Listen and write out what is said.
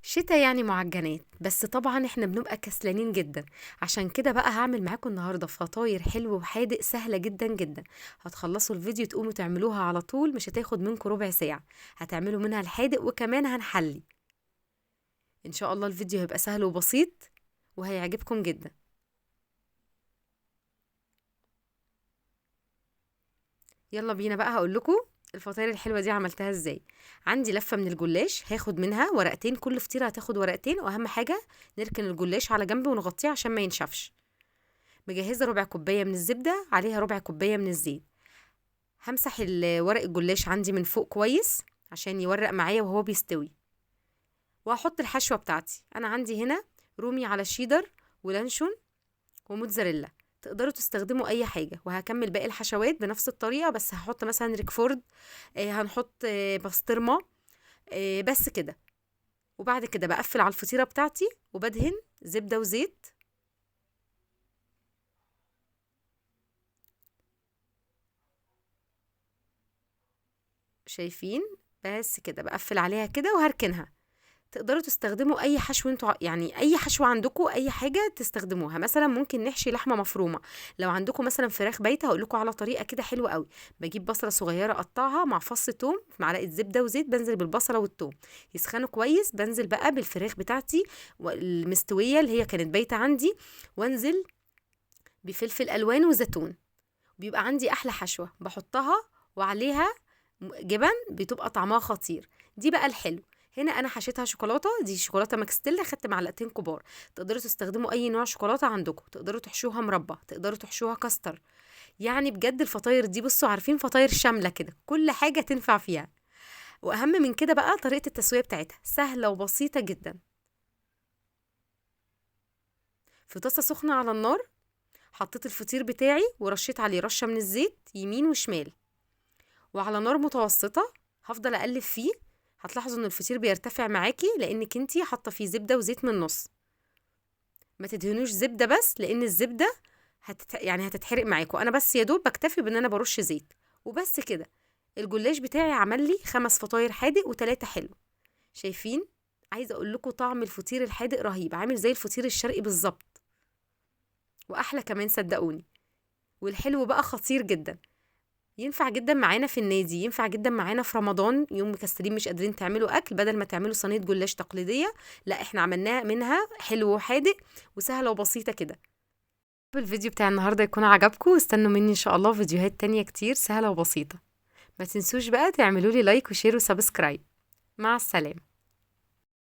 شتا يعني معجنات، بس طبعا احنا بنبقى كسلانين جدا. عشان كده بقى هعمل معاكم النهارده فطاير حلو وحادق سهله جدا جدا. هتخلصوا الفيديو تقوموا تعملوها على طول، مش هتاخد منكم ربع ساعه. هتعملوا منها الحادق وكمان هنحلي. ان شاء الله الفيديو هيبقى سهل وبسيط وهيعجبكم جدا. يلا بينا بقى هقول لكم الفطاير الحلوه دي عملتها ازاي. عندي لفه من الجلاش، هاخد منها ورقتين، كل فطيره هتاخد ورقتين، واهم حاجه نركن الجلاش على جنب ونغطيه عشان ما ينشفش. مجهزه ربع كوبايه من الزبده، عليها ربع كوبايه من الزيت. همسح ورق الجلاش عندي من فوق كويس عشان يورق معايا وهو بيستوي. وهحط الحشوه بتاعتي. انا عندي هنا رومي على شيدر ولانشون وموتزاريلا. تقدروا تستخدموا اي حاجه، وهكمل باقي الحشوات بنفس الطريقه، بس هحط مثلا ريكفورد، هنحط بسطرمه، بس كده. وبعد كده بقفل على الفطيره بتاعتي وبدهن زبده وزيت. شايفين؟ بس كده بقفل عليها كده وهركنها. تقدروا تستخدموا اي حشو انتوا يعني اي حشو عندكم، اي حاجه تستخدموها. مثلا ممكن نحشي لحمه مفرومه. لو عندكم مثلا فراخ بايته هقول لكم على طريقه كده حلوه قوي. بجيب بصله صغيره اقطعها مع فص توم في معلقه زبده وزيت، بنزل بالبصله والثوم يسخنوا كويس، بنزل بقى بالفراخ بتاعتي المستويه اللي هي كانت بايته عندي، وانزل بفلفل الوان وزيتون. بيبقى عندي احلى حشوه بحطها، وعليها جبن بتبقى طعمها خطير. دي بقى الحلو. هنا انا حشيتها شوكولاته، دي شوكولاته ماكستيلا، خدت معلقتين كبار. تقدروا تستخدموا اي نوع شوكولاته عندكم، تقدروا تحشوها مربى، تقدروا تحشوها كاستر. يعني بجد الفطاير دي بصوا، عارفين فطاير شامله كده، كل حاجه تنفع فيها. واهم من كده بقى طريقه التسويه بتاعتها سهله وبسيطه جدا. في طاسه سخنه على النار حطيت الفطير بتاعي ورشيت عليه رشه من الزيت يمين وشمال، وعلى نار متوسطة هفضل اقلب فيه. هتلاحظوا ان الفطير بيرتفع معاكي لانك انتي حاطه فيه زبده وزيت من النص. ما تدهنوش زبده بس، لان الزبده يعني هتتحرق معاكم. انا بس يا دوب بكتفي بان انا برش زيت وبس كده. الجلاش بتاعي عمل لي 5 فطاير حادق و3 حلو. شايفين؟ عايزه اقول لكم طعم الفطير الحادق رهيب، عامل زي الفطير الشرقي بالظبط، واحلى كمان صدقوني. والحلو بقى خطير جدا. ينفع جدا معانا في النادي، ينفع جدا معانا في رمضان، يوم مكسلين مش قادرين تعملوا اكل، بدل ما تعملوا صينيه جلاش تقليديه، لا احنا عملناها منها حلو وحادق وسهله وبسيطه كده. الفيديو بتاع النهارده يكون عجبكم، واستنوا مني ان شاء الله فيديوهات تانية كتير سهله وبسيطه. ما تنسوش بقى تعملوا لي لايك وشير وسبسكرايب. مع السلامه.